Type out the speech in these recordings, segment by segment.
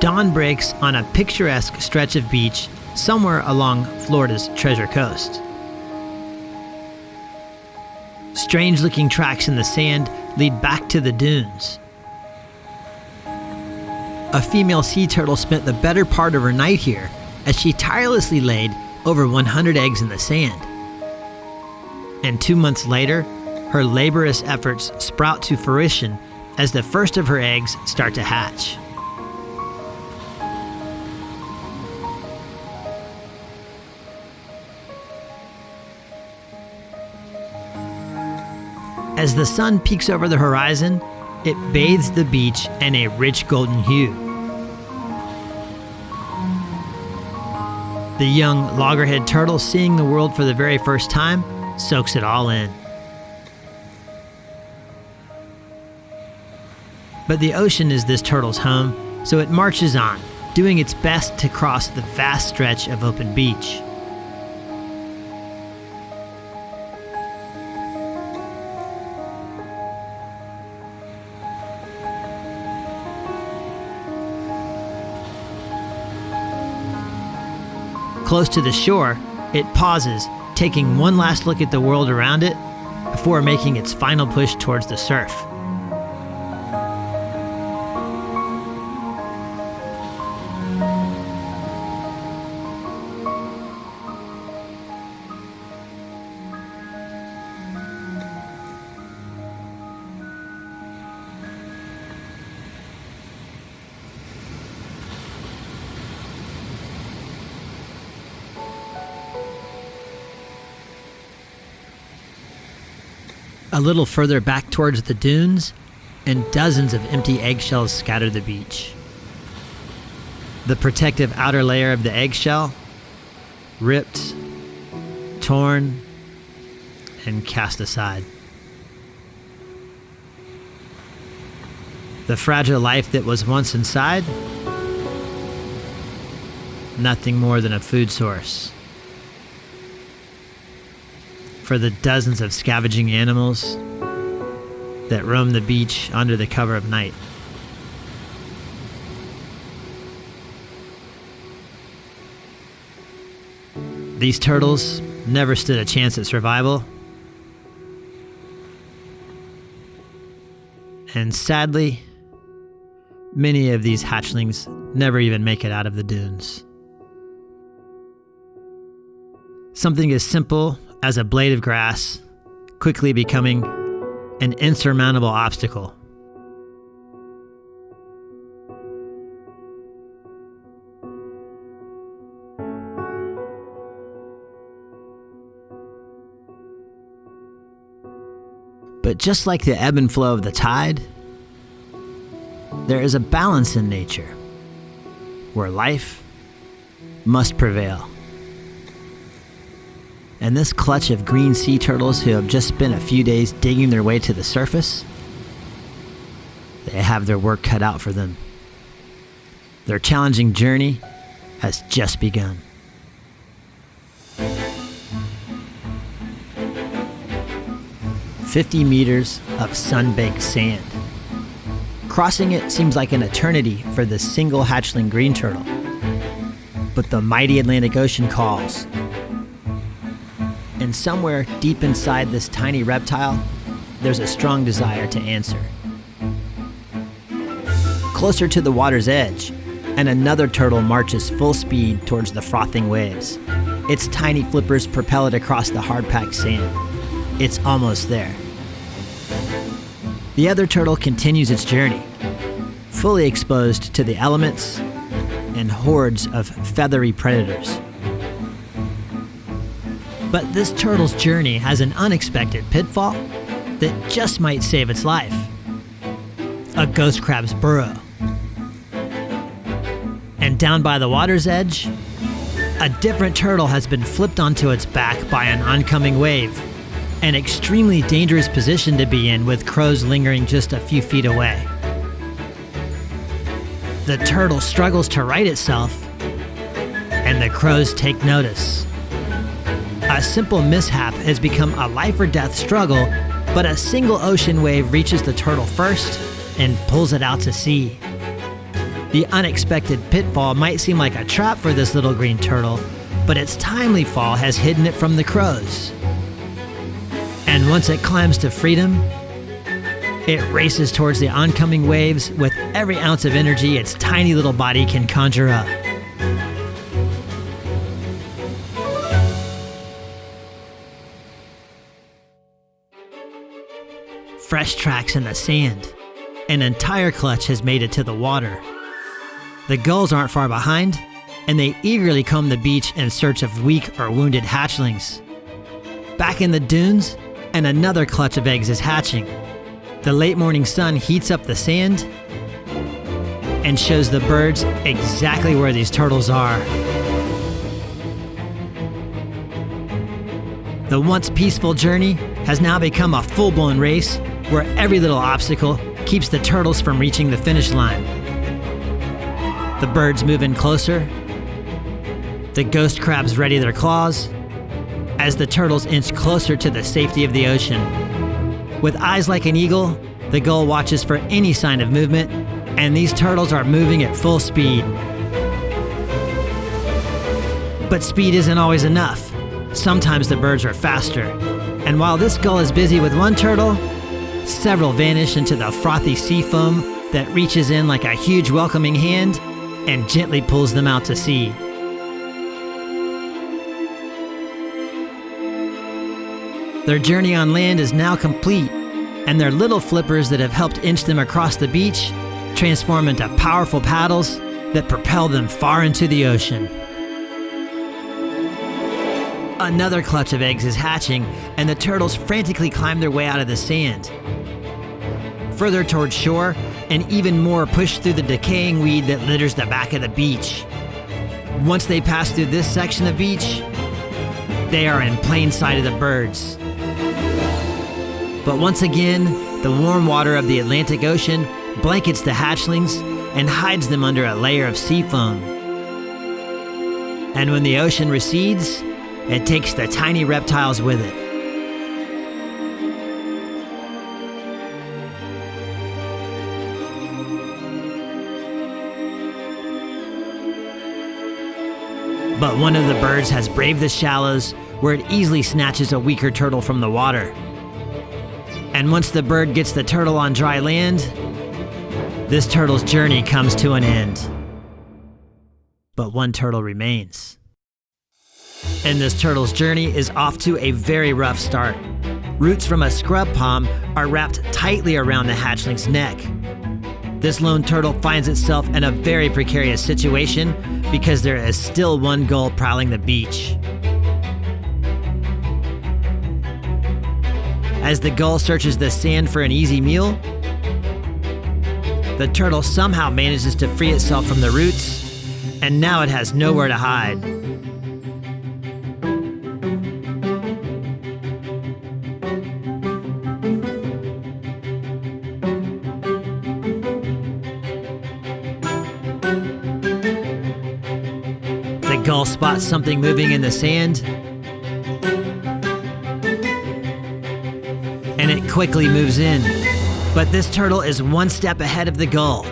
Dawn breaks on a picturesque stretch of beach somewhere along Florida's Treasure Coast. Strange-looking tracks in the sand lead back to the dunes. A female sea turtle spent the better part of her night here as she tirelessly laid over 100 eggs in the sand. And 2 months later, her laborious efforts sprout to fruition as the first of her eggs start to hatch. As the sun peeks over the horizon, it bathes the beach in a rich golden hue. The young loggerhead turtle, seeing the world for the very first time, soaks it all in. But the ocean is this turtle's home, so it marches on, doing its best to cross the vast stretch of open beach. Close to the shore, it pauses, taking one last look at the world around it before making its final push towards the surf. A little further back towards the dunes, and dozens of empty eggshells scatter the beach. The protective outer layer of the eggshell, ripped, torn, and cast aside. The fragile life that was once inside, nothing more than a food source for the dozens of scavenging animals that roam the beach under the cover of night. These turtles never stood a chance at survival, and sadly, many of these hatchlings never even make it out of the dunes. Something as simple as a blade of grass quickly becoming an insurmountable obstacle. But just like the ebb and flow of the tide, there is a balance in nature where life must prevail. And this clutch of green sea turtles who have just spent a few days digging their way to the surface, they have their work cut out for them. Their challenging journey has just begun. "50 meters of sun-baked sand. Crossing it seems like an eternity for this single hatchling green turtle. But the mighty Atlantic Ocean calls. And somewhere deep inside this tiny reptile, there's a strong desire to answer. Closer to the water's edge, and another turtle marches full speed towards the frothing waves. Its tiny flippers propel it across the hard-packed sand. It's almost there. The other turtle continues its journey, fully exposed to the elements and hordes of feathery predators. But this turtle's journey has an unexpected pitfall that just might save its life. A ghost crab's burrow. And down by the water's edge, a different turtle has been flipped onto its back by an oncoming wave, an extremely dangerous position to be in with crows lingering just a few feet away. The turtle struggles to right itself, and the crows take notice. A simple mishap has become a life or death struggle, but a single ocean wave reaches the turtle first and pulls it out to sea. The unexpected pitfall might seem like a trap for this little green turtle, but its timely fall has hidden it from the crows. And once it climbs to freedom, it races towards the oncoming waves with every ounce of energy its tiny little body can conjure up. Fresh tracks in the sand. An entire clutch has made it to the water. The gulls aren't far behind, and they eagerly comb the beach in search of weak or wounded hatchlings. Back in the dunes, and another clutch of eggs is hatching. The late morning sun heats up the sand and shows the birds exactly where these turtles are. The once peaceful journey has now become a full-blown race where every little obstacle keeps the turtles from reaching the finish line. The birds move in closer. The ghost crabs ready their claws as the turtles inch closer to the safety of the ocean. With eyes like an eagle, the gull watches for any sign of movement, and these turtles are moving at full speed. But speed isn't always enough. Sometimes the birds are faster. And while this gull is busy with one turtle, several vanish into the frothy sea foam that reaches in like a huge welcoming hand and gently pulls them out to sea. Their journey on land is now complete, and their little flippers that have helped inch them across the beach transform into powerful paddles that propel them far into the ocean. Another clutch of eggs is hatching, and the turtles frantically climb their way out of the sand. Further toward shore, and even more push through the decaying weed that litters the back of the beach. Once they pass through this section of beach, they are in plain sight of the birds. But once again, the warm water of the Atlantic Ocean blankets the hatchlings and hides them under a layer of sea foam. And when the ocean recedes, it takes the tiny reptiles with it. But one of the birds has braved the shallows where it easily snatches a weaker turtle from the water. And once the bird gets the turtle on dry land, this turtle's journey comes to an end. But one turtle remains. And this turtle's journey is off to a very rough start. Roots from a scrub palm are wrapped tightly around the hatchling's neck. This lone turtle finds itself in a very precarious situation because there is still one gull prowling the beach. As the gull searches the sand for an easy meal, the turtle somehow manages to free itself from the roots, and now it has nowhere to hide. The gull spots something moving in the sand, and it quickly moves in. But this turtle is one step ahead of the gull.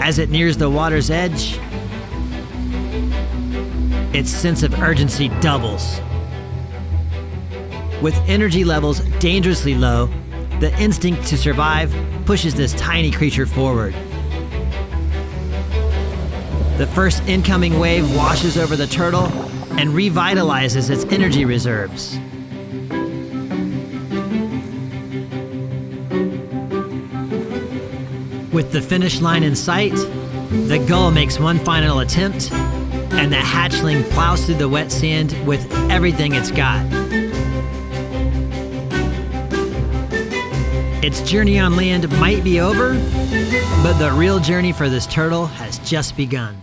As it nears the water's edge, its sense of urgency doubles. With energy levels dangerously low, the instinct to survive pushes this tiny creature forward. The first incoming wave washes over the turtle and revitalizes its energy reserves. With the finish line in sight, the gull makes one final attempt, and the hatchling plows through the wet sand with everything it's got. Its journey on land might be over, but the real journey for this turtle has just begun.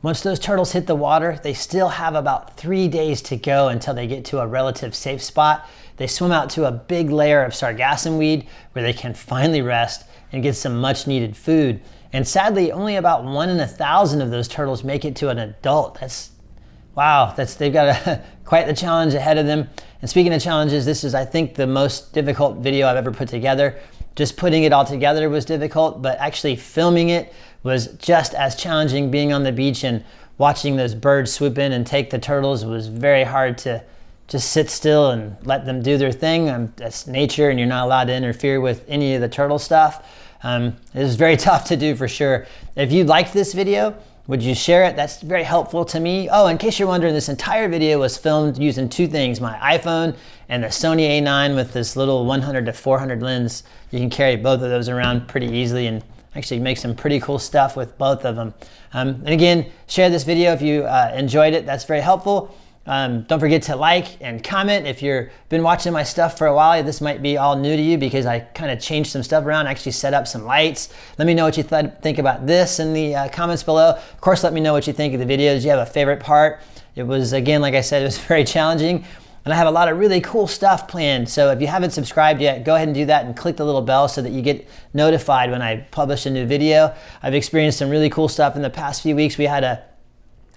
Once those turtles hit the water, they still have about 3 days to go until they get to a relative safe spot. They swim out to a big layer of sargassum weed where they can finally rest and get some much needed food. And sadly, only about 1 in 1,000 of those turtles make it to an adult. They've got quite the challenge ahead of them. And speaking of challenges, this is, I think, the most difficult video I've ever put together. Just putting it all together was difficult, but actually filming it was just as challenging. Being on the beach and watching those birds swoop in and take the turtles was very hard to just sit still and let them do their thing. That's nature, and you're not allowed to interfere with any of the turtle stuff. It was very tough to do for sure. If you liked this video, would you share it? That's very helpful to me. Oh, in case you're wondering, this entire video was filmed using two things, my iPhone and the Sony A9 with this little 100 to 400 lens. You can carry both of those around pretty easily and actually make some pretty cool stuff with both of them. And again, share this video if you enjoyed it. That's very helpful. Don't forget to like and comment. If you've been watching my stuff for a while, this might be all new to you because I kind of changed some stuff around, actually set up some lights. Let me know what you think about this in the comments below. Of course, let me know what you think of the video. Did you have a favorite part? It was, again, like I said, it was very challenging. And I have a lot of really cool stuff planned. So if you haven't subscribed yet, go ahead and do that and click the little bell so that you get notified when I publish a new video. I've experienced some really cool stuff in the past few weeks. We had a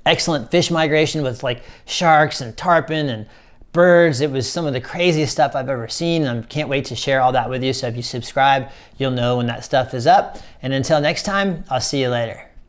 excellent fish migration with like sharks and tarpon and birds. It was some of the craziest stuff I've ever seen. I can't wait to share all that with you. So if you subscribe, you'll know when that stuff is up. And until next time, I'll see you later.